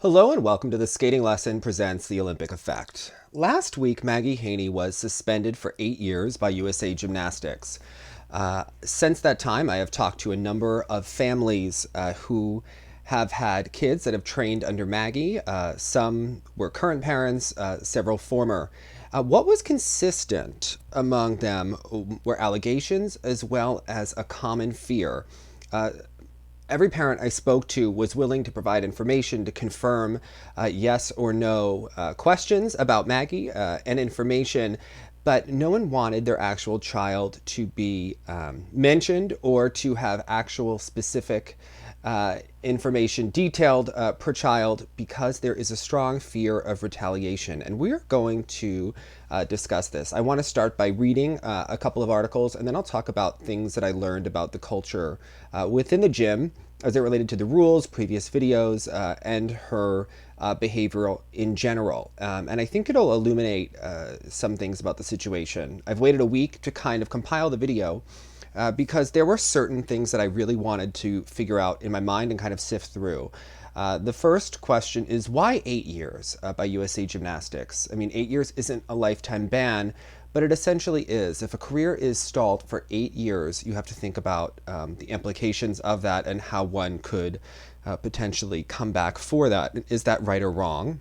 Hello and welcome to the Skating Lesson Presents the Olympic Effect. Last week, Maggie Haney was suspended for 8 years by USA Gymnastics. Since that time, I have talked to a number of families who have had kids that have trained under Maggie. Some were current parents, several former. What was consistent among them were allegations as well as a common fear. Every parent I spoke to was willing to provide information to confirm yes or no questions about Maggie and information, but no one wanted their actual child to be mentioned or to have actual specific information detailed per child because there is a strong fear of retaliation. And we're going to discuss this. I want to start by reading a couple of articles, and then I'll talk about things that I learned about the culture within the gym as it related to the rules, previous videos, and her behavioral in general. And I think it'll illuminate some things about the situation. I've waited a week to kind of compile the video because there were certain things that I really wanted to figure out in my mind and kind of sift through. The first question is, why 8 years by USA Gymnastics? I mean, 8 years isn't a lifetime ban, but it essentially is. If a career is stalled for 8 years, you have to think about the implications of that and how one could potentially come back for that. Is that right or wrong?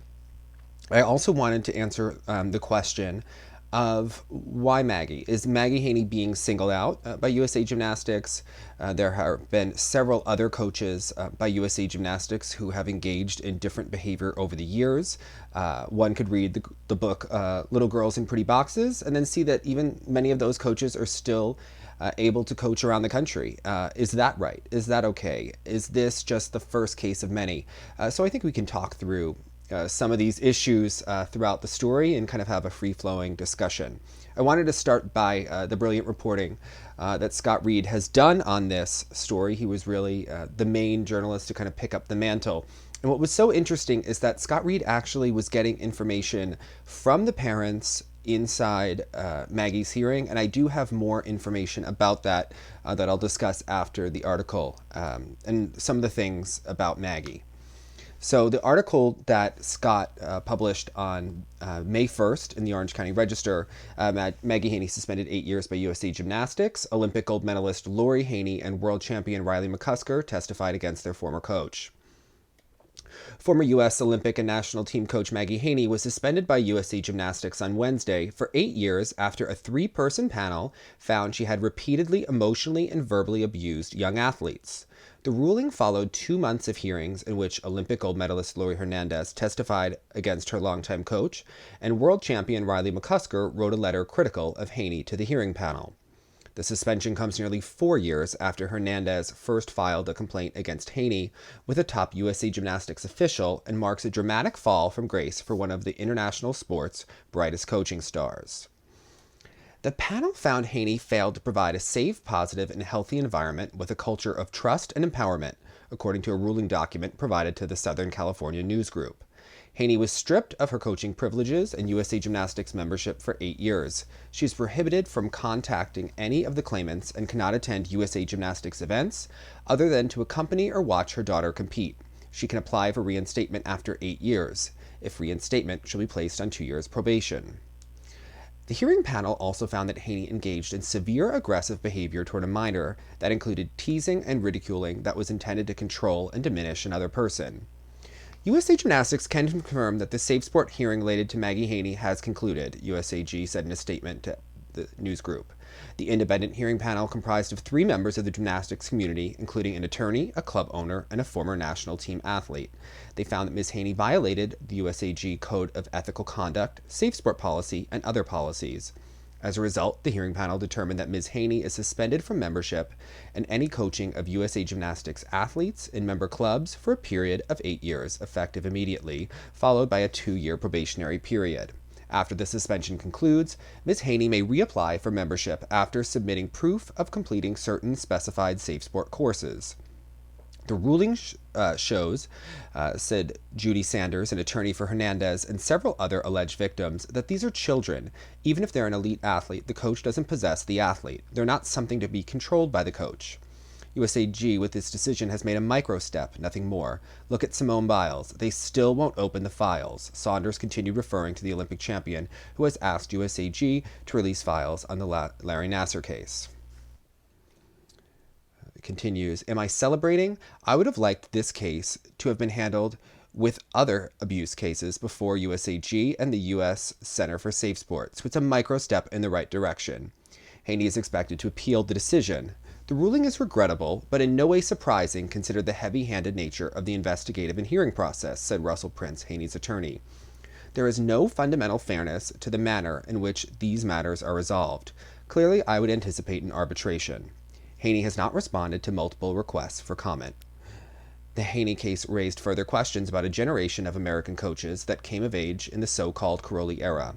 I also wanted to answer the question of why Maggie. Is Maggie Haney being singled out by USA Gymnastics? There have been several other coaches by USA Gymnastics who have engaged in different behavior over the years. One could read the book Little Girls in Pretty Boxes and then see that even many of those coaches are still able to coach around the country. Is that right? Is that okay? Is this just the first case of many? So I think we can talk through some of these issues throughout the story and kind of have a free-flowing discussion. I wanted to start by the brilliant reporting that Scott Reed has done on this story. He was really the main journalist to kind of pick up the mantle. And what was so interesting is that Scott Reed actually was getting information from the parents inside Maggie's hearing, and I do have more information about that that I'll discuss after the article and some of the things about Maggie. So the article that Scott published on May 1st in the Orange County Register, Maggie Haney suspended 8 years by USA Gymnastics. Olympic gold medalist Lori Haney and world champion Riley McCusker testified against their former coach. Former U.S. Olympic and national team coach Maggie Haney was suspended by USA Gymnastics on Wednesday for 8 years after a 3-person panel found she had repeatedly emotionally and verbally abused young athletes. The ruling followed 2 months of hearings in which Olympic gold medalist Lori Hernandez testified against her longtime coach, and world champion Riley McCusker wrote a letter critical of Haney to the hearing panel. The suspension comes nearly 4 years after Hernandez first filed a complaint against Haney with a top USA Gymnastics official and marks a dramatic fall from grace for one of the international sport's brightest coaching stars. The panel found Haney failed to provide a safe, positive, and healthy environment with a culture of trust and empowerment, according to a ruling document provided to the Southern California News Group. Haney was stripped of her coaching privileges and USA Gymnastics membership for 8 years. She is prohibited from contacting any of the claimants and cannot attend USA Gymnastics events other than to accompany or watch her daughter compete. She can apply for reinstatement after 8 years. If reinstatement, she'll be placed on 2 years probation. The hearing panel also found that Haney engaged in severe aggressive behavior toward a minor that included teasing and ridiculing that was intended to control and diminish another person. USA Gymnastics can confirm that the Safe Sport hearing related to Maggie Haney has concluded, USAG said in a statement to the news group. The independent hearing panel comprised of 3 members of the gymnastics community, including an attorney, a club owner, and a former national team athlete. They found that Ms. Haney violated the USAG Code of Ethical Conduct, Safe Sport Policy, and other policies. As a result, the hearing panel determined that Ms. Haney is suspended from membership and any coaching of USA Gymnastics athletes in member clubs for a period of 8 years, effective immediately, followed by a 2-year probationary period. After the suspension concludes, Ms. Haney may reapply for membership after submitting proof of completing certain specified Safe Sport courses. The ruling shows, said Judy Sanders, an attorney for Hernandez and several other alleged victims, that these are children. Even if they're an elite athlete, the coach doesn't possess the athlete. They're not something to be controlled by the coach. USAG, with this decision, has made a micro step, nothing more. Look at Simone Biles. They still won't open the files. Saunders continued referring to the Olympic champion, who has asked USAG to release files on the Larry Nassar case. It continues, am I celebrating? I would have liked this case to have been handled with other abuse cases before USAG and the U.S. Center for Safe Sports. So it's a micro step in the right direction. Haney is expected to appeal the decision. The ruling is regrettable, but in no way surprising considered the heavy-handed nature of the investigative and hearing process, said Russell Prince, Haney's attorney. There is no fundamental fairness to the manner in which these matters are resolved. Clearly, I would anticipate an arbitration. Haney has not responded to multiple requests for comment. The Haney case raised further questions about a generation of American coaches that came of age in the so-called Caroli era.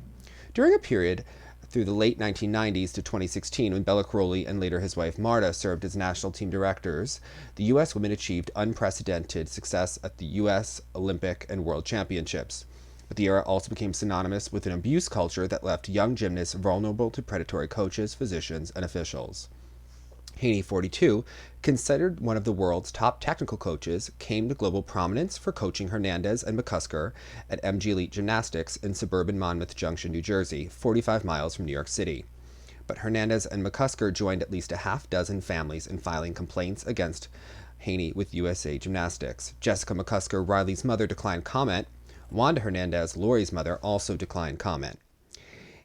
During a period through the late 1990s to 2016, when Bela Caroli and later his wife Marta served as national team directors, the U.S. women achieved unprecedented success at the U.S. Olympic and World Championships. But the era also became synonymous with an abuse culture that left young gymnasts vulnerable to predatory coaches, physicians, and officials. Haney, 42, considered one of the world's top technical coaches, came to global prominence for coaching Hernandez and McCusker at MG Elite Gymnastics in suburban Monmouth Junction, New Jersey, 45 miles from New York City. But Hernandez and McCusker joined at least a half dozen families in filing complaints against Haney with USA Gymnastics. Jessica McCusker, Riley's mother, declined comment. Wanda Hernandez, Lori's mother, also declined comment.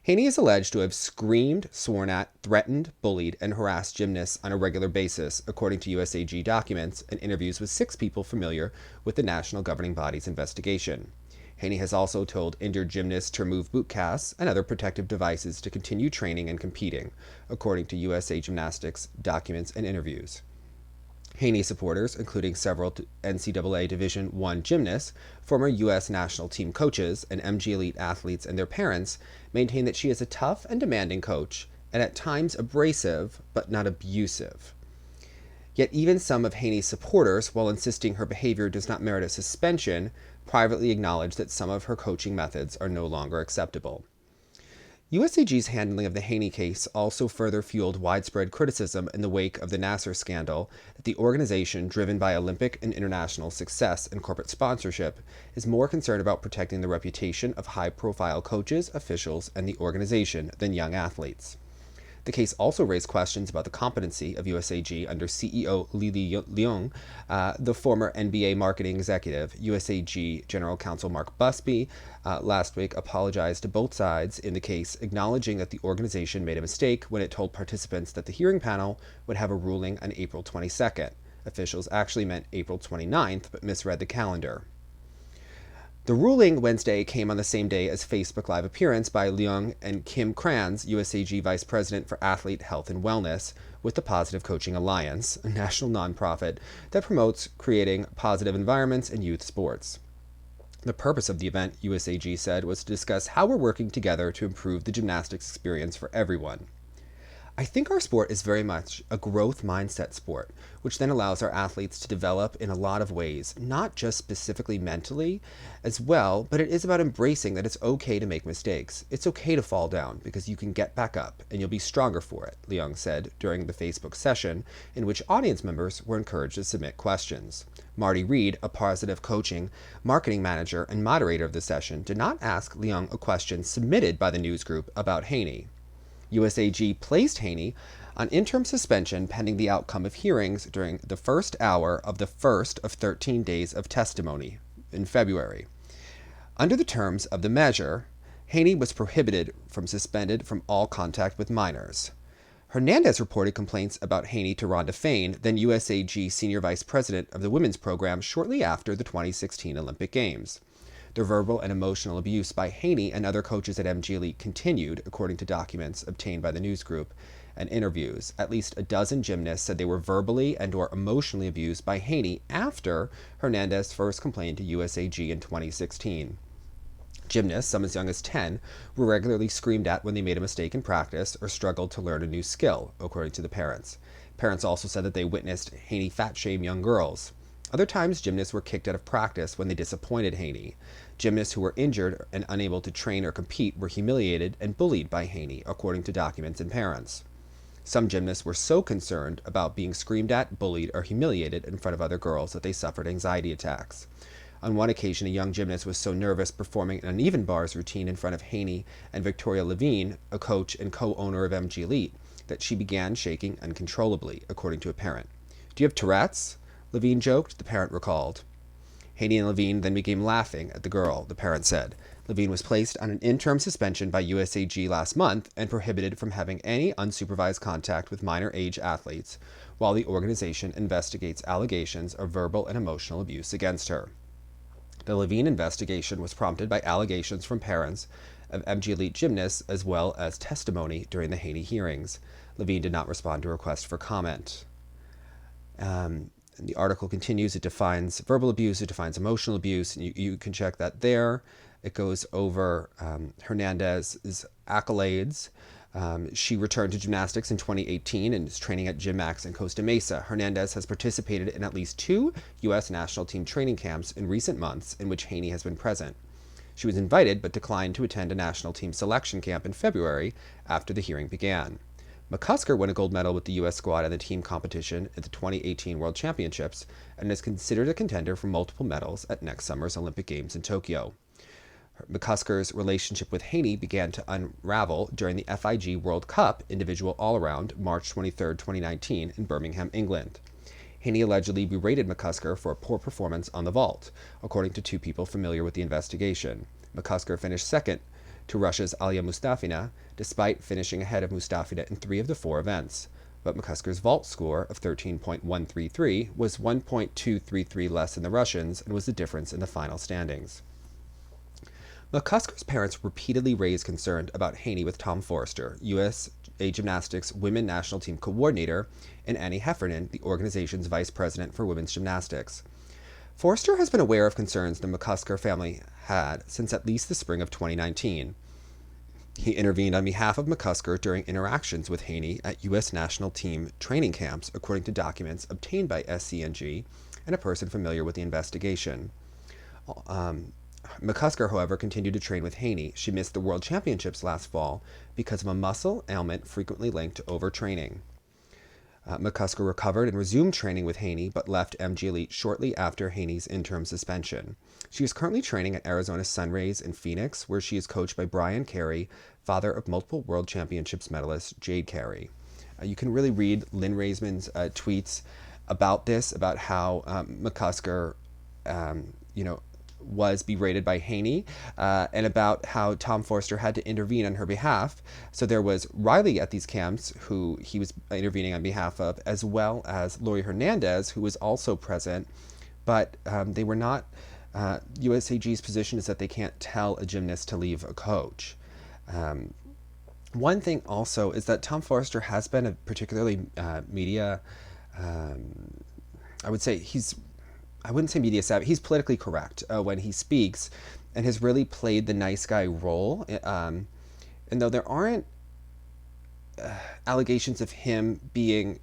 Haney is alleged to have screamed, sworn at, threatened, bullied, and harassed gymnasts on a regular basis, according to USAG documents and interviews with 6 people familiar with the national governing body's investigation. Haney has also told injured gymnasts to remove boot casts and other protective devices to continue training and competing, according to USA Gymnastics documents and interviews. Haney supporters, including several NCAA Division I gymnasts, former U.S. national team coaches, and MG Elite athletes and their parents, maintain that she is a tough and demanding coach, and at times abrasive, but not abusive. Yet even some of Haney's supporters, while insisting her behavior does not merit a suspension, privately acknowledge that some of her coaching methods are no longer acceptable. USAG's handling of the Haney case also further fueled widespread criticism in the wake of the Nassar scandal that the organization, driven by Olympic and international success and corporate sponsorship, is more concerned about protecting the reputation of high-profile coaches, officials, and the organization than young athletes. The case also raised questions about the competency of USAG under CEO Li Leung, the former NBA marketing executive. USAG General Counsel Mark Busby last week apologized to both sides in the case, acknowledging that the organization made a mistake when it told participants that the hearing panel would have a ruling on April 22nd. Officials actually meant April 29th, but misread the calendar. The ruling Wednesday came on the same day as Facebook Live appearance by Leung and Kim Kranz, USAG Vice President for Athlete Health and Wellness, with the Positive Coaching Alliance, a national nonprofit that promotes creating positive environments in youth sports. The purpose of the event, USAG said, was to discuss how we're working together to improve the gymnastics experience for everyone. I think our sport is very much a growth mindset sport, which then allows our athletes to develop in a lot of ways, not just specifically mentally as well, but it is about embracing that it's okay to make mistakes. It's okay to fall down because you can get back up and you'll be stronger for it, Leung said during the Facebook session in which audience members were encouraged to submit questions. Marty Reed, a positive coaching marketing manager and moderator of the session, did not ask Leung a question submitted by the news group about Haney. USAG placed Haney on interim suspension pending the outcome of hearings during the first hour of the first of 13 days of testimony in February. Under the terms of the measure, Haney was suspended from all contact with minors. Hernandez reported complaints about Haney to Rhonda Fain, then USAG Senior Vice President of the women's program, shortly after the 2016 Olympic Games. The verbal and emotional abuse by Haney and other coaches at MG Elite continued, according to documents obtained by the news group and interviews. At least a dozen gymnasts said they were verbally and or emotionally abused by Haney after Hernandez first complained to USAG in 2016. Gymnasts, some as young as 10, were regularly screamed at when they made a mistake in practice or struggled to learn a new skill, according to the parents. Parents also said that they witnessed Haney fat-shame young girls. Other times, gymnasts were kicked out of practice when they disappointed Haney. Gymnasts who were injured and unable to train or compete were humiliated and bullied by Haney, according to documents and parents. Some gymnasts were so concerned about being screamed at, bullied, or humiliated in front of other girls that they suffered anxiety attacks. On one occasion, a young gymnast was so nervous performing an uneven bars routine in front of Haney and Victoria Levine, a coach and co-owner of MG Elite, that she began shaking uncontrollably, according to a parent. "Do you have Tourette's?" Levine joked, the parent recalled. Haney and Levine then began laughing at the girl, the parent said. Levine was placed on an interim suspension by USAG last month and prohibited from having any unsupervised contact with minor age athletes, while the organization investigates allegations of verbal and emotional abuse against her. The Levine investigation was prompted by allegations from parents of MG Elite gymnasts as well as testimony during the Haney hearings. Levine did not respond to a request for comment. And the article continues. It defines verbal abuse, it defines emotional abuse, and you can check that there. It goes over Hernandez's accolades. She returned to gymnastics in 2018 and is training at Gymmax in Costa Mesa. Hernandez has participated in at least 2 U.S. national team training camps in recent months in which Haney has been present. She was invited but declined to attend a national team selection camp in February after the hearing began. McCusker won a gold medal with the U.S. squad in the team competition at the 2018 World Championships and is considered a contender for multiple medals at next summer's Olympic Games in Tokyo. McCusker's relationship with Haney began to unravel during the FIG World Cup individual all-around March 23, 2019 in Birmingham, England. Haney allegedly berated McCusker for a poor performance on the vault, according to 2 people familiar with the investigation. McCusker finished second to Russia's Alia Mustafina, despite finishing ahead of Mustafina in 3 of the 4 events. But McCusker's vault score of 13.133 was 1.233 less than the Russians and was the difference in the final standings. McCusker's parents repeatedly raised concern about Haney with Tom Forster, USA Gymnastics women national team coordinator, and Annie Heffernan, the organization's vice president for women's gymnastics. Forster has been aware of concerns the McCusker family had since at least the spring of 2019. He intervened on behalf of McCusker during interactions with Haney at U.S. national team training camps, according to documents obtained by SCNG and a person familiar with the investigation. McCusker, however, continued to train with Haney. She missed the World Championships last fall because of a muscle ailment frequently linked to overtraining. McCusker recovered and resumed training with Haney, but left MG Elite shortly after Haney's interim suspension. She is currently training at Arizona Sunrays in Phoenix, where she is coached by Brian Carey, father of multiple World Championships medalist Jade Carey. You can really read Lynn Raisman's tweets about this, about how McCusker, was berated by Haney, and about how Tom Forster had to intervene on her behalf. So there was Riley at these camps, who he was intervening on behalf of, as well as Lori Hernandez, who was also present, but they were not. USAG's position is that they can't tell a gymnast to leave a coach. One thing also is that Tom Forster has been a particularly media, I wouldn't say media savvy. He's politically correct when he speaks, and has really played the nice guy role. And though there aren't allegations of him being,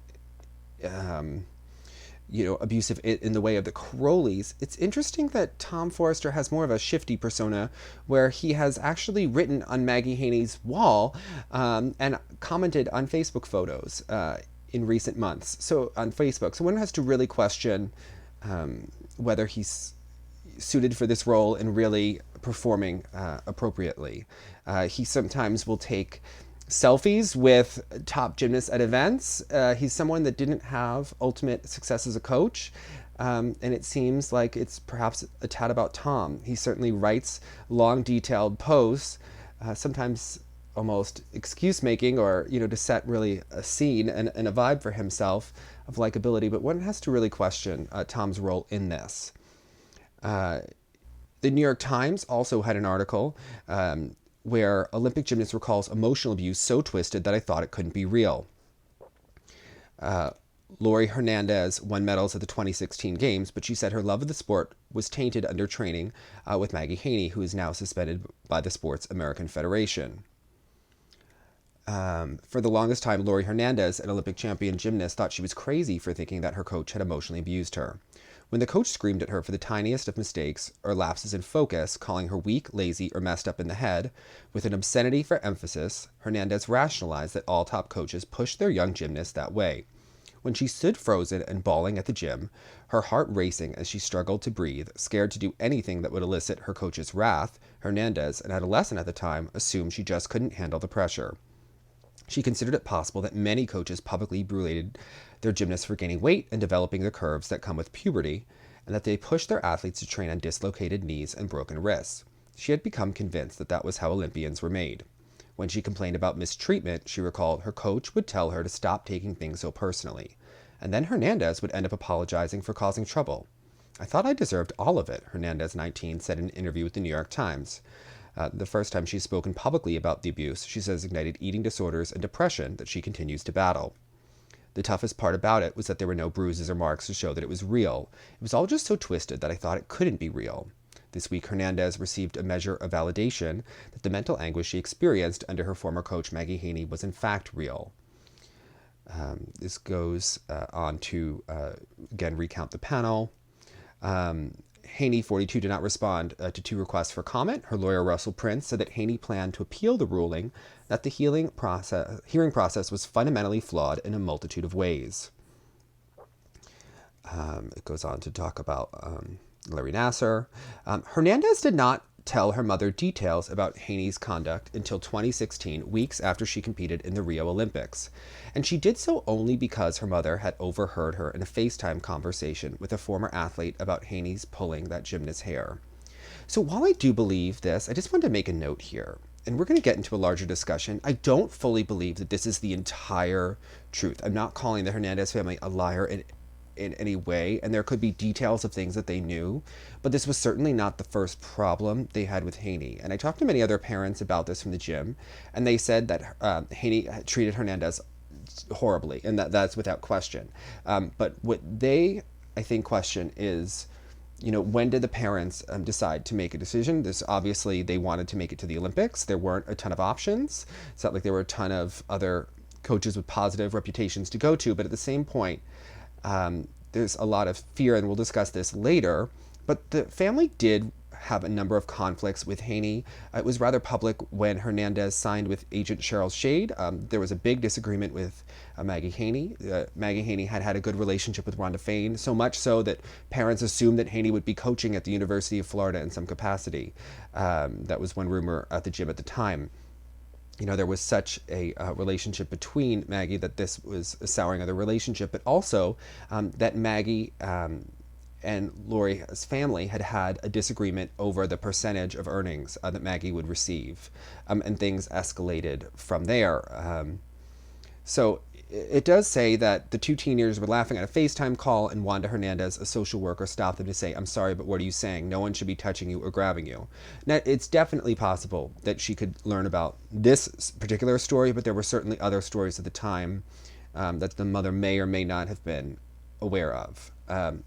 abusive in the way of the Crowleys, it's interesting that Tom Forster has more of a shifty persona, where he has actually written on Maggie Haney's wall and commented on Facebook photos in recent months. So on Facebook, so one has to really question whether he's suited for this role and really performing appropriately. He sometimes will take selfies with top gymnasts at events. He's someone that didn't have ultimate success as a coach, and it seems like it's perhaps a tad about Tom. He certainly writes long, detailed posts, sometimes almost excuse-making, or to set really a scene and a vibe for himself of likability, but one has to really question Tom's role in this. The New York Times also had an article where Olympic gymnast recalls emotional abuse so twisted that I thought it couldn't be real. Lori Hernandez won medals at the 2016 Games, but she said her love of the sport was tainted under training with Maggie Haney, who is now suspended by the Sports American Federation. For the longest time, Lori Hernandez, an Olympic champion gymnast, thought she was crazy for thinking that her coach had emotionally abused her. When the coach screamed at her for the tiniest of mistakes or lapses in focus, calling her weak, lazy, or messed up in the head, with an obscenity for emphasis, Hernandez rationalized that all top coaches push their young gymnasts that way. When she stood frozen and bawling at the gym, her heart racing as she struggled to breathe, scared to do anything that would elicit her coach's wrath, Hernandez, an adolescent at the time, assumed she just couldn't handle the pressure. She considered it possible that many coaches publicly berated their gymnasts for gaining weight and developing the curves that come with puberty, and that they pushed their athletes to train on dislocated knees and broken wrists. She had become convinced that that was how Olympians were made. When she complained about mistreatment, she recalled her coach would tell her to stop taking things so personally, and then Hernandez would end up apologizing for causing trouble. "I thought I deserved all of it," Hernandez, 19, said in an interview with the New York Times. The first time she's spoken publicly about the abuse, she says ignited eating disorders and depression that she continues to battle. "The toughest part about it was that there were no bruises or marks to show that it was real. It was all just so twisted that I thought it couldn't be real." This week, Hernandez received a measure of validation that the mental anguish she experienced under her former coach Maggie Haney was in fact real. This goes on to, again, recount the panel. Haney, 42, did not respond to two requests for comment. Her lawyer, Russell Prince, said that Haney planned to appeal the ruling that the hearing process was fundamentally flawed in a multitude of ways. It goes on to talk about Larry Nassar. Hernandez did not tell her mother details about Haney's conduct until 2016, weeks after she competed in the Rio Olympics. And she did so only because her mother had overheard her in a FaceTime conversation with a former athlete about Haney's pulling that gymnast's hair. So while I do believe this, I just wanted to make a note here. And we're going to get into a larger discussion. I don't fully believe that this is the entire truth. I'm not calling the Hernandez family a liar in any way, and there could be details of things that they knew, but this was certainly not the first problem they had with Haney. And I talked to many other parents about this from the gym, and they said that Haney treated Hernandez horribly, and that's without question. But what they, I think, question is, when did the parents decide to make a decision? This obviously, they wanted to make it to the Olympics. There weren't a ton of options. It's not like there were a ton of other coaches with positive reputations to go to, but at the same point, there's a lot of fear, and we'll discuss this later, but the family did have a number of conflicts with Haney. It was rather public when Hernandez signed with agent Cheryl Shade. There was a big disagreement with Maggie Haney. Maggie Haney had a good relationship with Rhonda Fain, so much so that parents assumed that Haney would be coaching at the University of Florida in some capacity. That was one rumor at the gym at the time. There was such a relationship between Maggie that this was a souring of the relationship, but also that Maggie and Lori's family had a disagreement over the percentage of earnings that Maggie would receive, and things escalated from there. So it does say that the two teenagers were laughing at a FaceTime call, and Wanda Hernandez, a social worker, stopped them to say, "I'm sorry, but what are you saying? No one should be touching you or grabbing you." Now, it's definitely possible that she could learn about this particular story, but there were certainly other stories at the time that the mother may or may not have been aware of.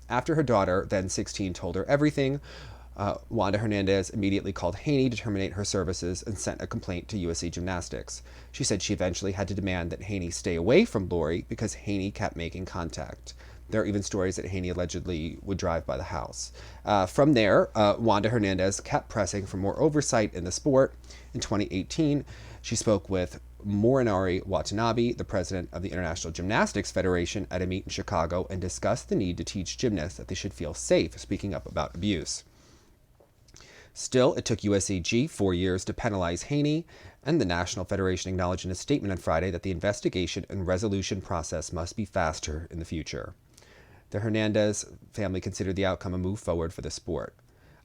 After her daughter, then 16, told her everything, Wanda Hernandez immediately called Haney to terminate her services and sent a complaint to USA Gymnastics. She said she eventually had to demand that Haney stay away from Lori because Haney kept making contact. There are even stories that Haney allegedly would drive by the house. From there, Wanda Hernandez kept pressing for more oversight in the sport. In 2018, she spoke with Morinari Watanabe, the president of the International Gymnastics Federation, at a meet in Chicago, and discussed the need to teach gymnasts that they should feel safe speaking up about abuse. Still, it took USAG 4 years to penalize Haney, and the National Federation acknowledged in a statement on Friday that the investigation and resolution process must be faster in the future. The Hernandez family considered the outcome a move forward for the sport.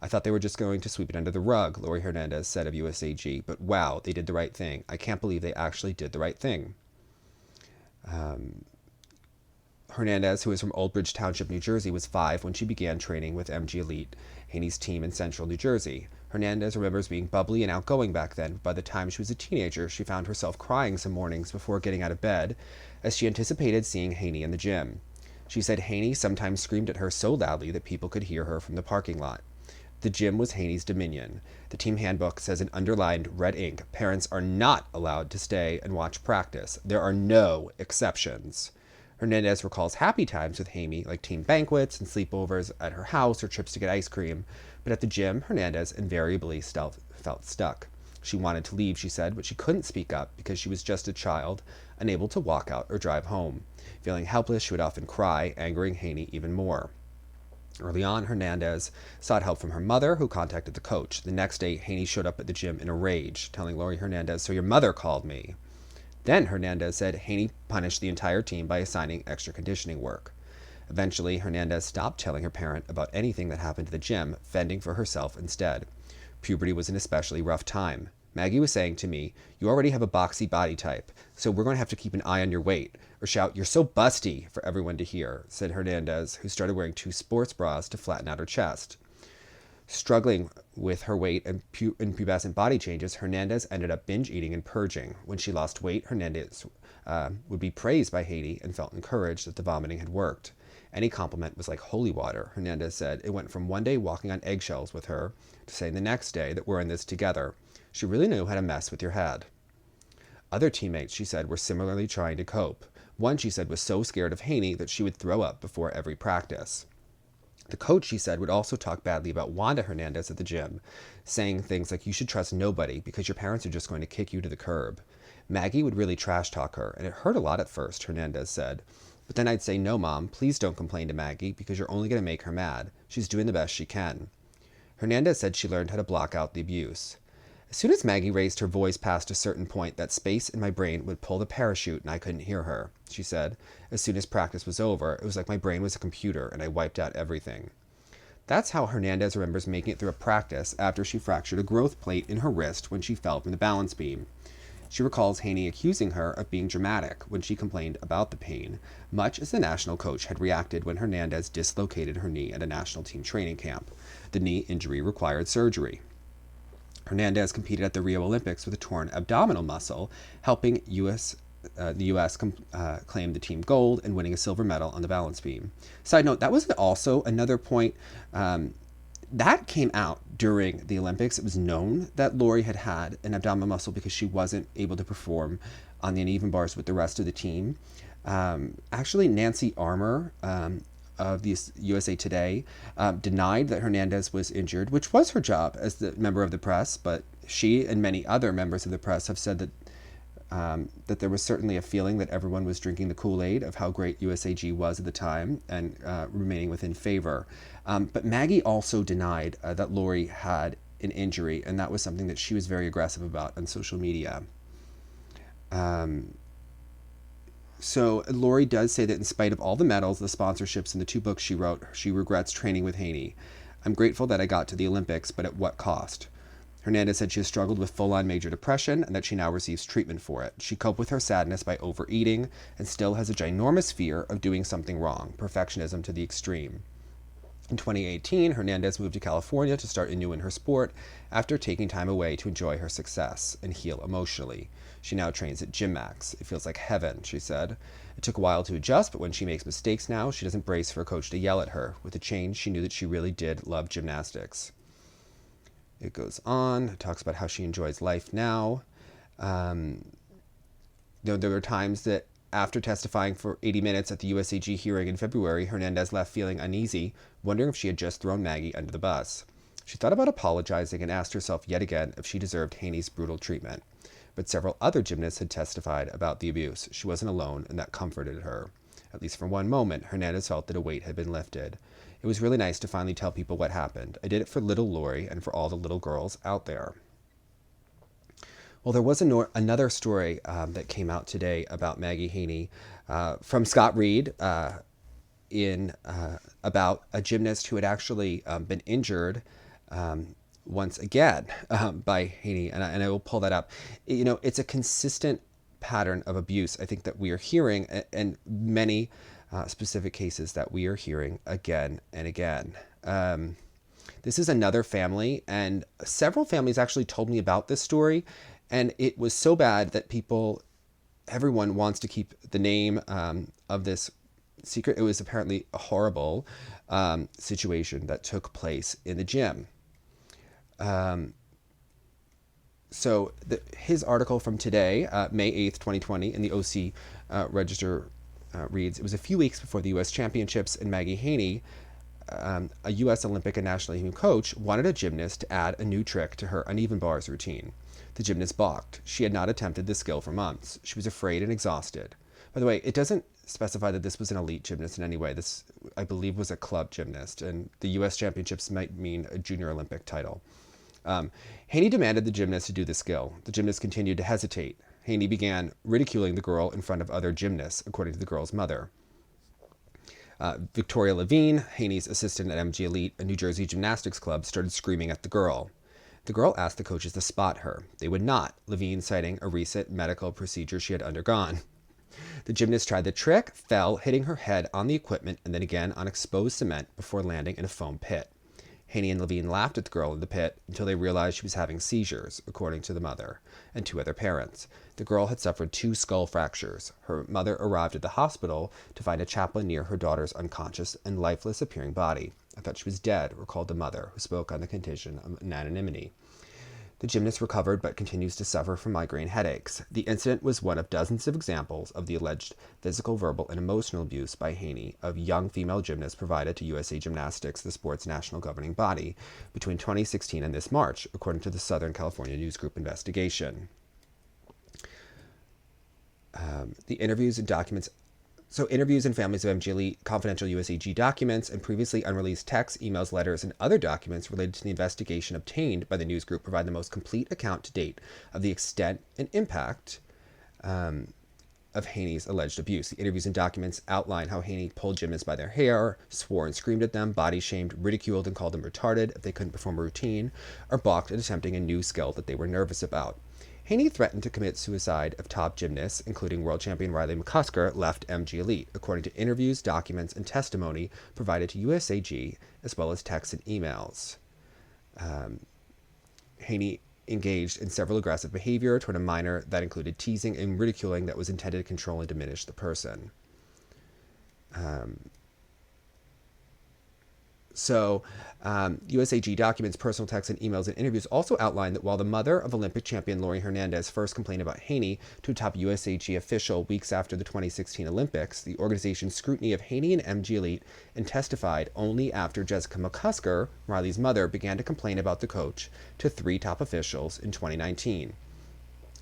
"I thought they were just going to sweep it under the rug," Lori Hernandez said of USAG, "but wow, they did the right thing. I can't believe they actually did the right thing." Hernandez, who is from Old Bridge Township, New Jersey, was 5 when she began training with MG Elite, Haney's team in central New Jersey. Hernandez remembers being bubbly and outgoing back then. By the time she was a teenager, she found herself crying some mornings before getting out of bed, as she anticipated seeing Haney in the gym. She said Haney sometimes screamed at her so loudly that people could hear her from the parking lot. The gym was Haney's dominion. The team handbook says in underlined red ink, parents are not allowed to stay and watch practice. There are no exceptions. Hernandez recalls happy times with Aimee, like team banquets and sleepovers at her house or trips to get ice cream. But at the gym, Hernandez invariably felt stuck. She wanted to leave, she said, but she couldn't speak up because she was just a child, unable to walk out or drive home. Feeling helpless, she would often cry, angering Haney even more. Early on, Hernandez sought help from her mother, who contacted the coach. The next day, Haney showed up at the gym in a rage, telling Lori Hernandez, "So your mother called me." Then, Hernandez said, Haney punished the entire team by assigning extra conditioning work. Eventually, Hernandez stopped telling her parent about anything that happened at the gym, fending for herself instead. Puberty was an especially rough time. Maggie was saying to me, "You already have a boxy body type, so we're going to have to keep an eye on your weight," or shout, "You're so busty," for everyone to hear, said Hernandez, who started wearing 2 sports bras to flatten out her chest. Struggling with her weight and pubescent body changes, Hernandez ended up binge eating and purging. When she lost weight, Hernandez would be praised by Haney and felt encouraged that the vomiting had worked. Any compliment was like holy water, Hernandez said. It went from one day walking on eggshells with her to saying the next day that we're in this together. She really knew how to mess with your head. Other teammates, she said, were similarly trying to cope. One, she said, was so scared of Haney that she would throw up before every practice. The coach, she said, would also talk badly about Wanda Hernandez at the gym, saying things like, "You should trust nobody because your parents are just going to kick you to the curb." Maggie would really trash talk her, and it hurt a lot at first, Hernandez said. But then I'd say, "No, Mom, please don't complain to Maggie because you're only going to make her mad. She's doing the best she can." Hernandez said she learned how to block out the abuse. "As soon as Maggie raised her voice past a certain point, that space in my brain would pull the parachute and I couldn't hear her," she said. "As soon as practice was over, it was like my brain was a computer and I wiped out everything." That's how Hernandez remembers making it through a practice after she fractured a growth plate in her wrist when she fell from the balance beam. She recalls Haney accusing her of being dramatic when she complained about the pain, much as the national coach had reacted when Hernandez dislocated her knee at a national team training camp. The knee injury required surgery. Hernandez competed at the Rio Olympics with a torn abdominal muscle, helping the U.S. claim the team gold and winning a silver medal on the balance beam. Side note, that was also another point that came out during the Olympics. It was known that Lori had had an abdominal muscle because she wasn't able to perform on the uneven bars with the rest of the team. Actually, Nancy Armour of the USA Today denied that Hernandez was injured, which was her job as the member of the press, but she and many other members of the press have said that there was certainly a feeling that everyone was drinking the Kool-Aid of how great USAG was at the time and remaining within favor. But Maggie also denied that Lori had an injury, and that was something that she was very aggressive about on social media. So Lori does say that in spite of all the medals, the sponsorships, and the 2 books she wrote, she regrets training with Haney. "I'm grateful that I got to the Olympics, but at what cost?" Hernandez said she has struggled with full-on major depression and that she now receives treatment for it. She coped with her sadness by overeating and still has a ginormous fear of doing something wrong, perfectionism to the extreme. In 2018, Hernandez moved to California to start anew in her sport after taking time away to enjoy her success and heal emotionally. She now trains at Gymnastics. "It feels like heaven," she said. "It took a while to adjust, but when she makes mistakes now, she doesn't brace for a coach to yell at her. With the change, she knew that she really did love gymnastics." It goes on. It talks about how she enjoys life now. There were times that after testifying for 80 minutes at the USAG hearing in February, Hernandez left feeling uneasy, wondering if she had just thrown Maggie under the bus. She thought about apologizing and asked herself yet again if she deserved Haney's brutal treatment. But several other gymnasts had testified about the abuse. She wasn't alone, and that comforted her. At least for one moment, Hernandez felt that a weight had been lifted. "It was really nice to finally tell people what happened. I did it for little Lori and for all the little girls out there." Well, there was another story that came out today about Maggie Haney from Scott Reed about a gymnast who had actually been injured once again by Haney, and I will pull that up. It's a consistent pattern of abuse, I think, that we are hearing, and many specific cases that we are hearing again and again. This is another family, and several families actually told me about this story, and it was so bad that everyone wants to keep the name of this secret. It was apparently a horrible situation that took place in the gym. His article from today, May 8th, 2020, in the OC Register reads, it was a few weeks before the U.S. Championships, and Maggie Haney, a U.S. Olympic and national team coach, wanted a gymnast to add a new trick to her uneven bars routine. The gymnast balked. She had not attempted the skill for months. She was afraid and exhausted. By the way, it doesn't specify that this was an elite gymnast in any way. This, I believe, was a club gymnast, and the U.S. Championships might mean a junior Olympic title. Haney demanded the gymnast to do the skill. The gymnast continued to hesitate. Haney began ridiculing the girl in front of other gymnasts, according to the girl's mother. Victoria Levine, Haney's assistant at MG Elite, a New Jersey gymnastics club, started screaming at the girl. The girl asked the coaches to spot her. They would not, Levine citing a recent medical procedure she had undergone. The gymnast tried the trick, fell, hitting her head on the equipment and then again on exposed cement before landing in a foam pit. Haney and Levine laughed at the girl in the pit until they realized she was having seizures, according to the mother and two other parents. The girl had suffered 2 skull fractures. Her mother arrived at the hospital to find a chaplain near her daughter's unconscious and lifeless appearing body. I thought she was dead, recalled the mother, who spoke on the condition of anonymity. The gymnast recovered but continues to suffer from migraine headaches. The incident was one of dozens of examples of the alleged physical, verbal, and emotional abuse by Haney of young female gymnasts provided to USA Gymnastics, the sport's national governing body, between 2016 and this March, according to the Southern California News Group investigation. The interviews and documents. So interviews and families of MG Elite, confidential USAG documents, and previously unreleased texts, emails, letters, and other documents related to the investigation obtained by the news group provide the most complete account to date of the extent and impact of Haney's alleged abuse. The interviews and documents outline how Haney pulled gymnasts by their hair, swore and screamed at them, body shamed, ridiculed, and called them retarded if they couldn't perform a routine, or balked at attempting a new skill that they were nervous about. Haney threatened to commit suicide if top gymnasts, including world champion Riley McCusker, left MG Elite, according to interviews, documents, and testimony provided to USAG, as well as texts and emails. Haney engaged in several aggressive behavior toward a minor that included teasing and ridiculing that was intended to control and diminish the person. USAG documents, personal texts, and emails and interviews also outline that while the mother of Olympic champion Lori Hernandez first complained about Haney to a top USAG official weeks after the 2016 Olympics, the organization's scrutiny of Haney and MG Elite intensified only after Jessica McCusker, Riley's mother, began to complain about the coach to 3 top officials in 2019.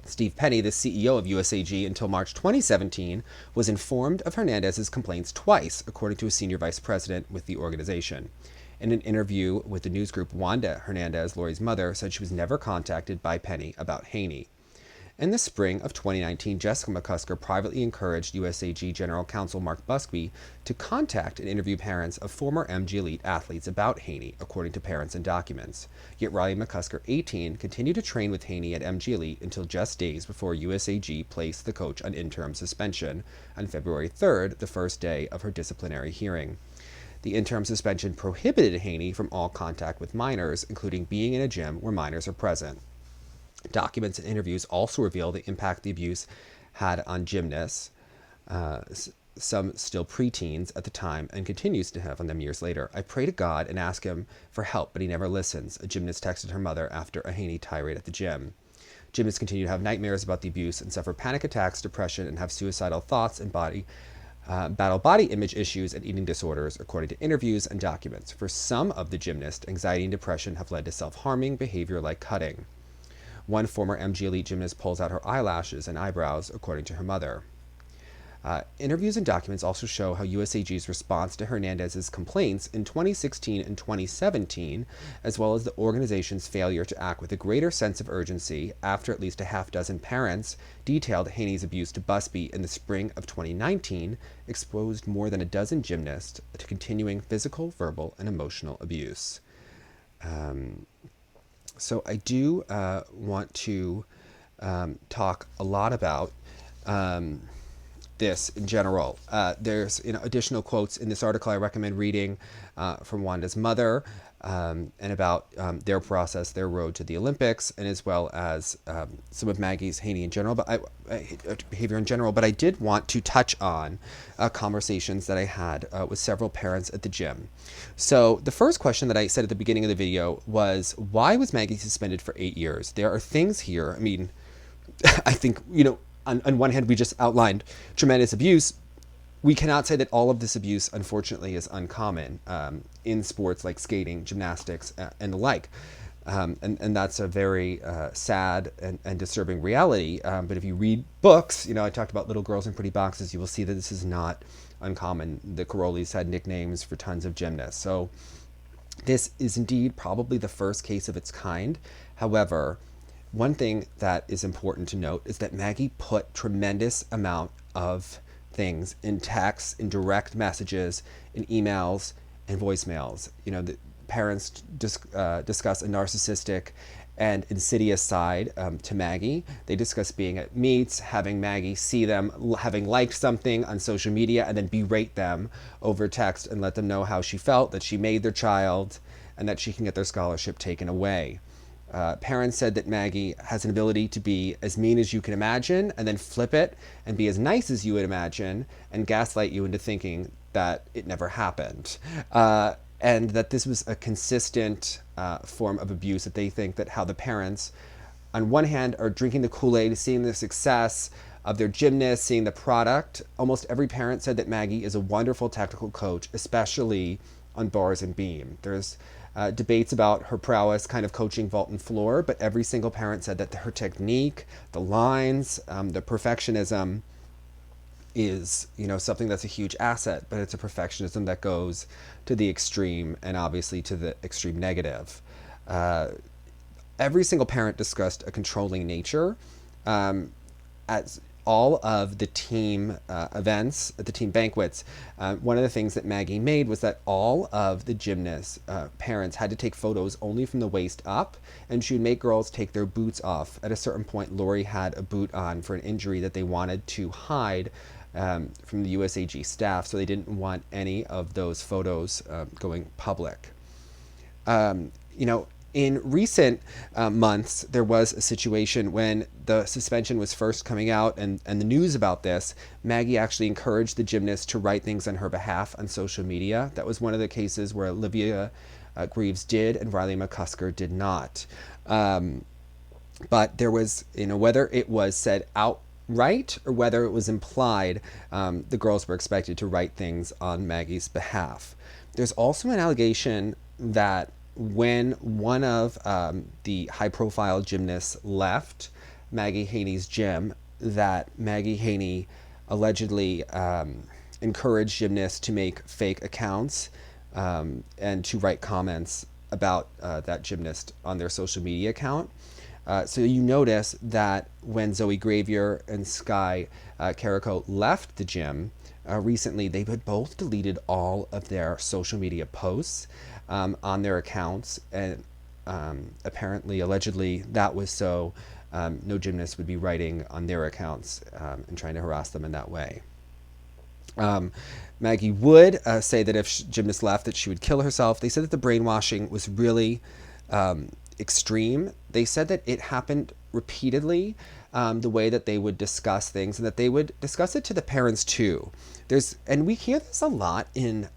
Steve Penny, the CEO of USAG until March 2017, was informed of Hernandez's complaints twice, according to a senior vice president with the organization. In an interview with the news group, Wanda Hernandez, Lori's mother, said she was never contacted by Penny about Haney. In the spring of 2019, Jessica McCusker privately encouraged USAG General Counsel Mark Busby to contact and interview parents of former MG Elite athletes about Haney, according to parents and documents. Yet Riley McCusker, 18, continued to train with Haney at MG Elite until just days before USAG placed the coach on interim suspension on February 3rd, the first day of her disciplinary hearing. The interim suspension prohibited Haney from all contact with minors, including being in a gym where minors are present. Documents and interviews also reveal the impact the abuse had on gymnasts, some still preteens at the time, and continues to have on them years later. I pray to God and ask him for help, but he never listens, a gymnast texted her mother after a Haney tirade at the gym. Gymnasts continue to have nightmares about the abuse and suffer panic attacks, depression, and have suicidal thoughts and battle body image issues and eating disorders, according to interviews and documents. For some of the gymnasts, anxiety and depression have led to self-harming behavior like cutting. One former MG Elite gymnast pulls out her eyelashes and eyebrows, according to her mother. Interviews and documents also show how USAG's response to Hernandez's complaints in 2016 and 2017, as well as the organization's failure to act with a greater sense of urgency after at least a half-dozen parents detailed Haney's abuse to Busby in the spring of 2019, exposed more than a dozen gymnasts to continuing physical, verbal, and emotional abuse. So I do want to talk a lot about this in general. There's additional quotes in this article I recommend reading from Wanda's mother and about their process, their road to the Olympics, and as well as some of Maggie's Haney in general, but behavior in general. But I did want to touch on conversations that I had with several parents at the gym. So the first question that I said at the beginning of the video was, why was Maggie suspended for 8 years? There are things here. I mean, I think, on one hand, we just outlined tremendous abuse, We cannot say that all of this abuse, unfortunately, is uncommon in sports like skating, gymnastics, and the like. And that's a very sad and disturbing reality. But if you read books, I talked about Little Girls in Pretty Boxes, you will see that this is not uncommon. The Carolis had nicknames for tons of gymnasts. So this is indeed probably the first case of its kind. However, one thing that is important to note is that Maggie put tremendous amount of things in texts, in direct messages, in emails, and voicemails. The parents discuss a narcissistic and insidious side to Maggie. They discuss being at meets, having Maggie see them having liked something on social media, and then berate them over text and let them know how she felt, that she made their child, and that she can get their scholarship taken away. Parents said that Maggie has an ability to be as mean as you can imagine and then flip it and be as nice as you would imagine and gaslight you into thinking that it never happened. And that this was a consistent form of abuse, that they think that how the parents, on one hand, are drinking the Kool-Aid, seeing the success of their gymnasts, seeing the product. Almost every parent said that Maggie is a wonderful technical coach, especially on bars and beam. There's debates about her prowess kind of coaching vault and floor, but every single parent said that her technique, the lines, the perfectionism is something that's a huge asset, but it's a perfectionism that goes to the extreme and obviously to the extreme negative. Every single parent discussed a controlling nature. At all of the team events, at the team banquets, one of the things that Maggie made was that all of the gymnasts' parents had to take photos only from the waist up, and she would make girls take their boots off. At a certain point, Lori had a boot on for an injury that they wanted to hide from the USAG staff, so they didn't want any of those photos going public. In recent months, there was a situation when the suspension was first coming out and the news about this. Maggie actually encouraged the gymnasts to write things on her behalf on social media. That was one of the cases where Olivia Greaves did and Riley McCusker did not. But there was, whether it was said outright or whether it was implied, the girls were expected to write things on Maggie's behalf. There's also an allegation that when one of the high-profile gymnasts left Maggie Haney's gym, that Maggie Haney allegedly encouraged gymnasts to make fake accounts and to write comments about that gymnast on their social media account. So you notice that when Zoe Gravier and Sky Carrico left the gym recently, they had both deleted all of their social media posts on their accounts, and apparently, allegedly, that was so no gymnast would be writing on their accounts and trying to harass them in that way. Maggie would say that if gymnasts left, that she would kill herself. They said that the brainwashing was really extreme. They said that it happened repeatedly, the way that they would discuss things, and that they would discuss it to the parents too. And we hear this a lot in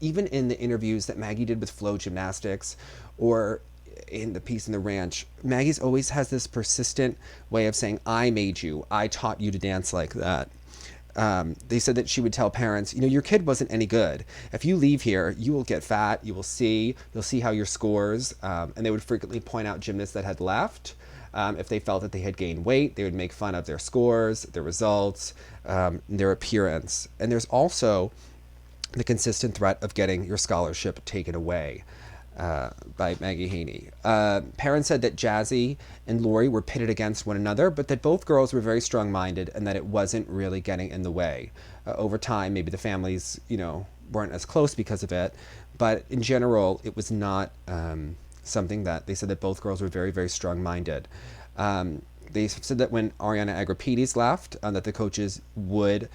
even in the interviews that Maggie did with Flow Gymnastics or in the piece in the Ranch. Maggie's always has this persistent way of saying, I made you, I taught you to dance like that. They said that she would tell parents, your kid wasn't any good. If you leave here, you will get fat, you'll see how your scores, and they would frequently point out gymnasts that had left. If they felt that they had gained weight, they would make fun of their scores, their results, their appearance. And there's also the consistent threat of getting your scholarship taken away by Maggie Haney. Parents said that Jazzy and Lori were pitted against one another, but that both girls were very strong-minded and that it wasn't really getting in the way. Over time, maybe the families, weren't as close because of it, but in general, it was not something that they said that both girls were very, very strong-minded. They said that when Ariana Agripides left, that the coaches would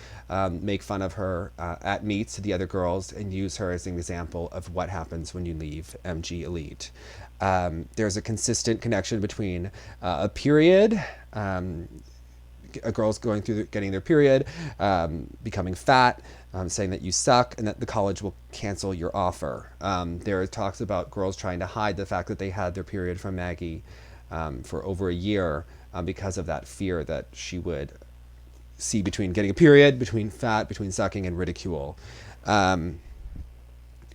make fun of her at meets to the other girls and use her as an example of what happens when you leave MG Elite. There's a consistent connection between a period, a girl's going through getting their period, becoming fat, saying that you suck, and that the college will cancel your offer. There are talks about girls trying to hide the fact that they had their period from Maggie for over a year because of that fear that she would see between getting a period, between fat, between sucking, and ridicule. And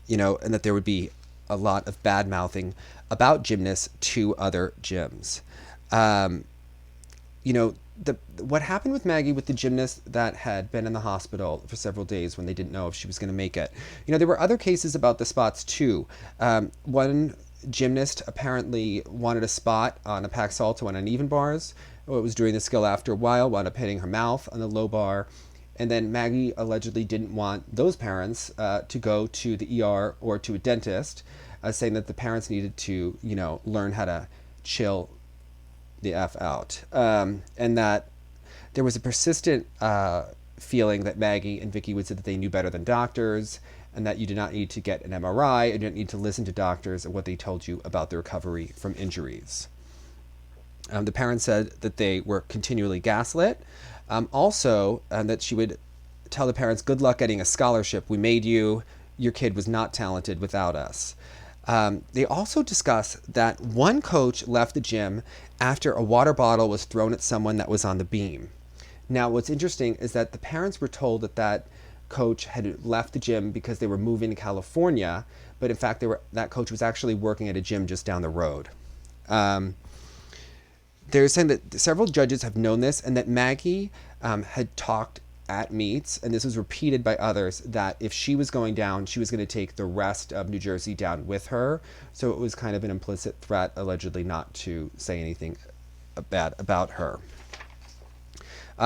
that there would be a lot of bad mouthing about gymnasts to other gyms. What happened with Maggie with the gymnast that had been in the hospital for several days when they didn't know if she was going to make it. There were other cases about the spots too. One gymnast apparently wanted a spot on a packed salto on uneven bars. It was doing the skill after a while, wound up hitting her mouth on the low bar. And then Maggie allegedly didn't want those parents to go to the ER or to a dentist, saying that the parents needed to, learn how to chill the F out. And that there was a persistent feeling that Maggie and Vicky would say that they knew better than doctors, and that you did not need to get an MRI, and you didn't need to listen to doctors and what they told you about the recovery from injuries. The parents said that they were continually gaslit. Also, that she would tell the parents, good luck getting a scholarship. We made you. Your kid was not talented without us. They also discuss that one coach left the gym after a water bottle was thrown at someone that was on the beam. Now, what's interesting is that the parents were told that coach had left the gym because they were moving to California, but in fact, that coach was actually working at a gym just down the road. They're saying that several judges have known this, and that Maggie had talked at meets, and this was repeated by others, that if she was going down, she was going to take the rest of New Jersey down with her. So it was kind of an implicit threat, allegedly, not to say anything bad about her.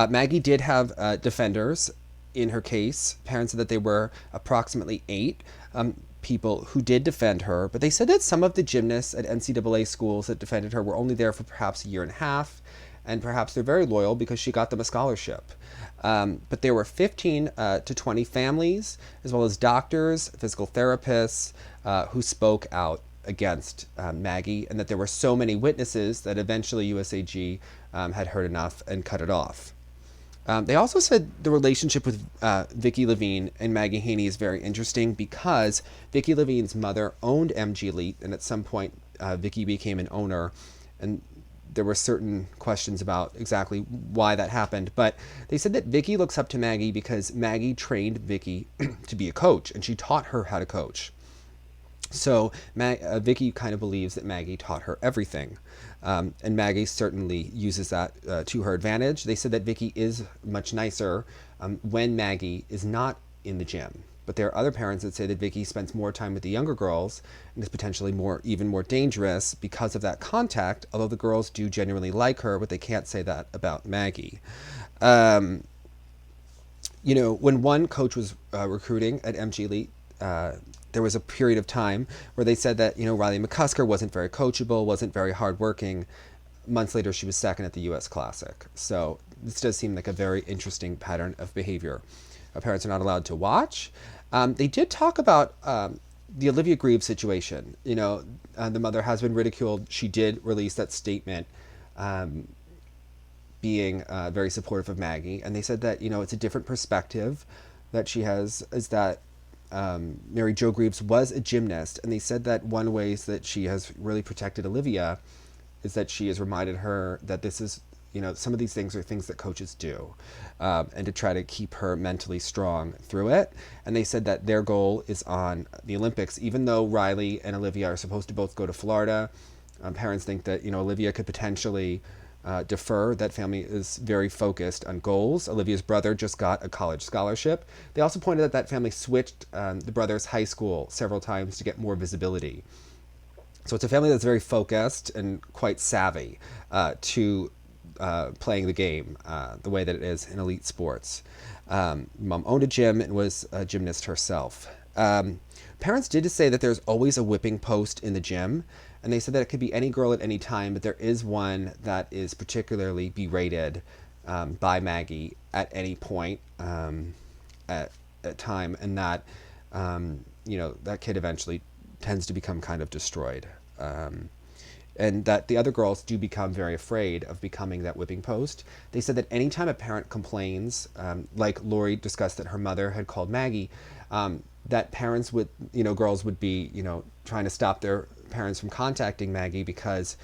Maggie did have defenders in her case. Parents said that there were approximately 8 people who did defend her, but they said that some of the gymnasts at NCAA schools that defended her were only there for perhaps a year and a half, and perhaps they're very loyal because she got them a scholarship. But there were 15 to 20 families, as well as doctors, physical therapists, who spoke out against Maggie, and that there were so many witnesses that eventually USAG had heard enough and cut it off. They also said the relationship with Vicky Levine and Maggie Haney is very interesting because Vicky Levine's mother owned MG Elite, and at some point Vicky became an owner, and there were certain questions about exactly why that happened. But they said that Vicky looks up to Maggie because Maggie trained Vicky to be a coach, and she taught her how to coach. So Vicky kind of believes that Maggie taught her everything. And Maggie certainly uses that to her advantage. They said that Vicky is much nicer when Maggie is not in the gym. But there are other parents that say that Vicky spends more time with the younger girls and is potentially even more dangerous because of that contact, although the girls do genuinely like her, but they can't say that about Maggie. When one coach was recruiting at MG Elite, there was a period of time where they said that, Riley McCusker wasn't very coachable, wasn't very hardworking. Months later, she was second at the US Classic. So this does seem like a very interesting pattern of behavior. Parents are not allowed to watch. They did talk about the Olivia Greaves situation. The mother has been ridiculed. She did release that statement being very supportive of Maggie. And they said that, it's a different perspective that she has, is that Mary Jo Greaves was a gymnast, and they said that one ways that she has really protected Olivia is that she has reminded her that this is, some of these things are things that coaches do, and to try to keep her mentally strong through it. And they said that their goal is on the Olympics, even though Riley and Olivia are supposed to both go to Florida. Parents think that, Olivia could potentially defer. That family is very focused on goals. Olivia's brother just got a college scholarship. They also pointed out that family switched the brother's high school several times to get more visibility. So it's a family that's very focused and quite savvy to playing the game the way that it is in elite sports. Mom owned a gym and was a gymnast herself. Parents did say that there's always a whipping post in the gym, and they said that it could be any girl at any time, but there is one that is particularly berated by Maggie at any point at time, and that that kid eventually tends to become kind of destroyed. And that the other girls do become very afraid of becoming that whipping post. They said that anytime a parent complains, like Lori discussed that her mother had called Maggie, that parents would, girls would be, trying to stop their parents from contacting Maggie because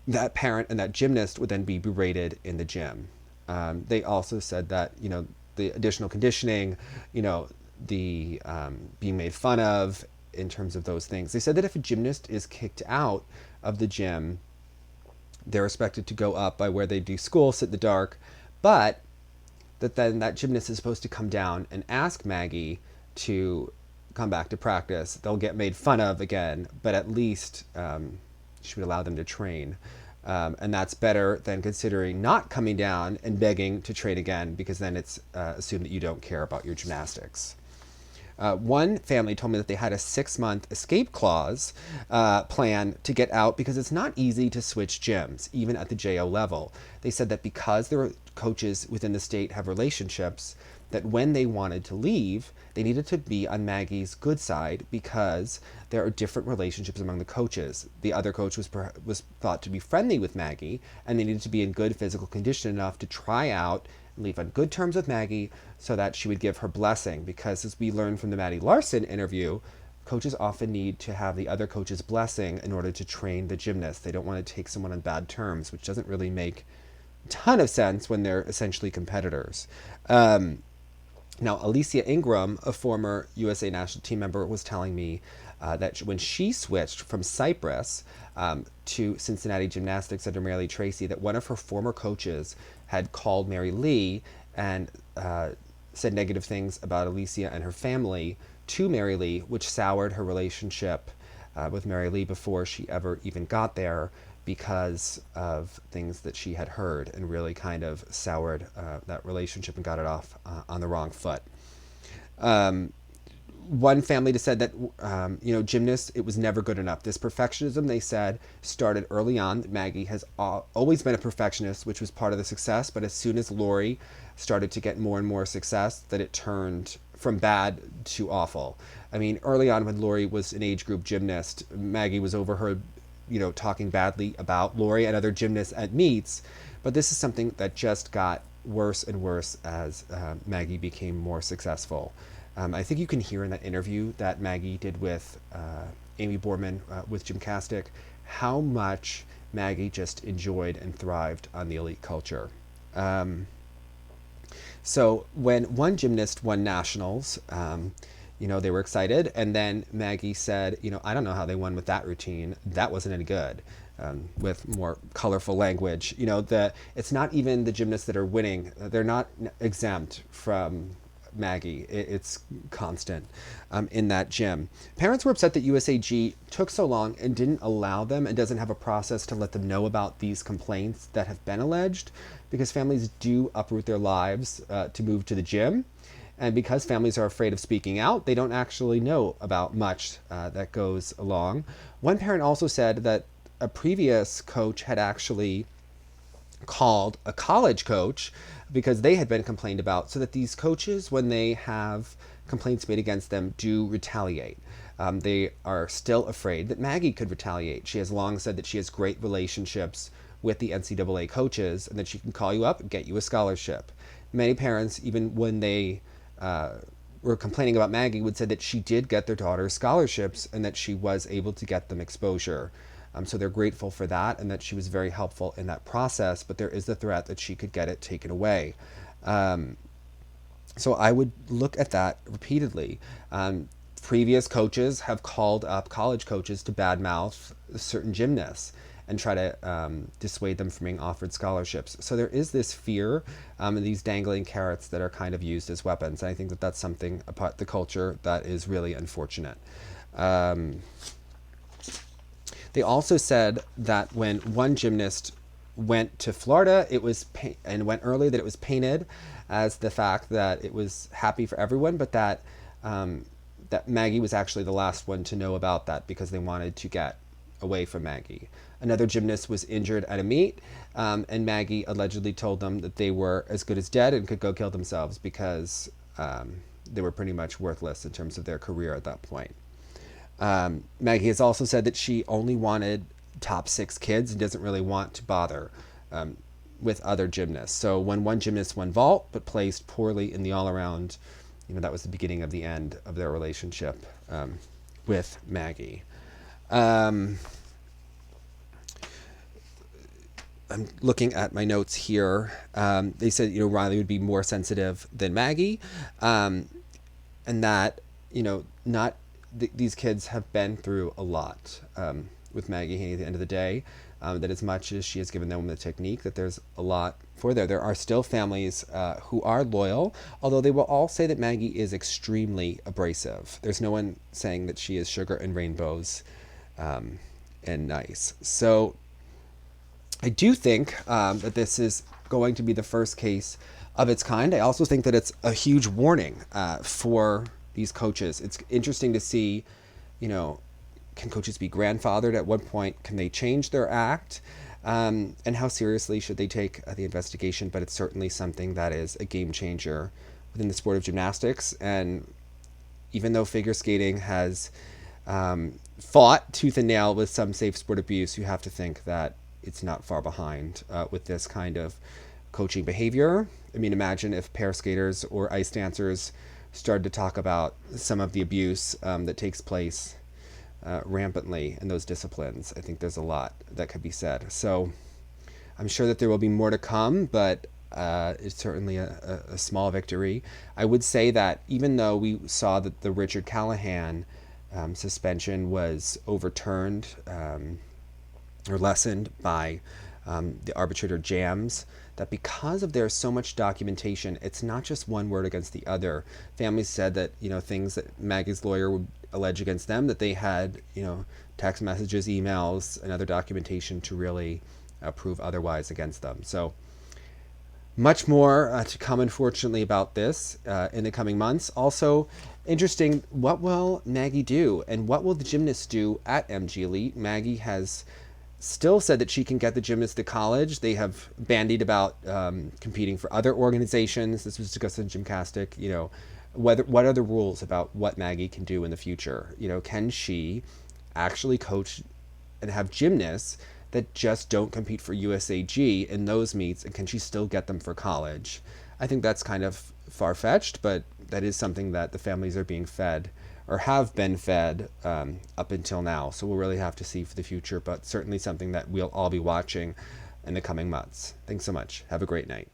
that parent and that gymnast would then be berated in the gym. They also said that, the additional conditioning, the being made fun of in terms of those things. They said that if a gymnast is kicked out of the gym, they're expected to go up by where they do school, sit in the dark, but that then that gymnast is supposed to come down and ask Maggie to come back to practice. They'll get made fun of again, but at least she would allow them to train. And that's better than considering not coming down and begging to train again, because then it's assumed that you don't care about your gymnastics. One family told me that they had a 6-month escape clause plan to get out because it's not easy to switch gyms, even at the JO level. They said that because their coaches within the state have relationships, that when they wanted to leave, they needed to be on Maggie's good side because there are different relationships among the coaches. The other coach was thought to be friendly with Maggie, and they needed to be in good physical condition enough to try out and leave on good terms with Maggie so that she would give her blessing. Because as we learned from the Maddie Larson interview, coaches often need to have the other coach's blessing in order to train the gymnast. They don't want to take someone on bad terms, which doesn't really make a ton of sense when they're essentially competitors. Now, Alicia Ingram, a former USA national team member, was telling me that when she switched from Cyprus to Cincinnati Gymnastics under Mary Lee Tracy, that one of her former coaches had called Mary Lee and said negative things about Alicia and her family to Mary Lee, which soured her relationship with Mary Lee before she ever even got there, because of things that she had heard, and really kind of soured that relationship and got it off on the wrong foot. One family just said that, gymnasts, it was never good enough. This perfectionism, they said, started early on. Maggie has always been a perfectionist, which was part of the success, but as soon as Lori started to get more and more success, that it turned from bad to awful. I mean, early on when Lori was an age group gymnast, Maggie was overheard talking badly about Lori and other gymnasts at meets, but this is something that just got worse and worse as Maggie became more successful. I think you can hear in that interview that Maggie did with Aimee Boorman with Gymcastic how much Maggie just enjoyed and thrived on the elite culture. So when one gymnast won nationals, they were excited, and then Maggie said, I don't know how they won with that routine. That wasn't any good. With more colorful language, it's not even the gymnasts that are winning. They're not exempt from Maggie. It's constant in that gym. Parents were upset that USAG took so long and didn't allow them and doesn't have a process to let them know about these complaints that have been alleged, because families do uproot their lives to move to the gym. And because families are afraid of speaking out, they don't actually know about much that goes along. One parent also said that a previous coach had actually called a college coach because they had been complained about, so that these coaches, when they have complaints made against them, do retaliate. They are still afraid that Maggie could retaliate. She has long said that she has great relationships with the NCAA coaches and that she can call you up and get you a scholarship. Many parents, even when they were complaining about Maggie, would say that she did get their daughters scholarships and that she was able to get them exposure. So they're grateful for that, and that she was very helpful in that process, but there is the threat that she could get it taken away. So I would look at that repeatedly. Previous coaches have called up college coaches to badmouth certain gymnasts and try to dissuade them from being offered scholarships. So there is this fear and these dangling carrots that are kind of used as weapons. And I think that that's something about the culture that is really unfortunate. They also said that when one gymnast went to Florida, and went early, that it was painted as the fact that it was happy for everyone, but that that Maggie was actually the last one to know about that because they wanted to get away from Maggie. Another gymnast was injured at a meet, and Maggie allegedly told them that they were as good as dead and could go kill themselves because they were pretty much worthless in terms of their career at that point. Maggie has also said that she only wanted top 6 kids and doesn't really want to bother with other gymnasts. So when one gymnast won vault but placed poorly in the all-around, that was the beginning of the end of their relationship with Maggie. I'm looking at my notes here. They said, Riley would be more sensitive than Maggie, and that, not these kids have been through a lot with Maggie Haney at the end of the day. That as much as she has given them the technique, that there's a lot for there. There are still families who are loyal, although they will all say that Maggie is extremely abrasive. There's no one saying that she is sugar and rainbows and nice. So I do think that this is going to be the first case of its kind. I also think that it's a huge warning for these coaches. It's interesting to see, can coaches be grandfathered? At what point can they change their act? And how seriously should they take the investigation? But it's certainly something that is a game changer within the sport of gymnastics. And even though figure skating has fought tooth and nail with some safe sport abuse, you have to think that it's not far behind with this kind of coaching behavior. I mean, imagine if pair skaters or ice dancers started to talk about some of the abuse that takes place rampantly in those disciplines. I think there's a lot that could be said. So I'm sure that there will be more to come, but it's certainly a small victory. I would say that even though we saw that the Richard Callahan suspension was overturned or lessened by the arbitrator Jams, that because of there's so much documentation, it's not just one word against the other. Families said that, things that Maggie's lawyer would allege against them, that they had, text messages, emails, and other documentation to really prove otherwise against them. So much more to come, unfortunately, about this in the coming months. Also, interesting, what will Maggie do, and what will the gymnasts do at MG Elite? Maggie has still said that she can get the gymnasts to college. They have bandied about competing for other organizations. This was discussed in Gymcastic. What are the rules about what Maggie can do in the future? Can she actually coach and have gymnasts that just don't compete for USAG in those meets, and can she still get them for college? I think that's kind of far-fetched, but that is something that the families are being fed or have been fed up until now. So we'll really have to see for the future, but certainly something that we'll all be watching in the coming months. Thanks so much. Have a great night.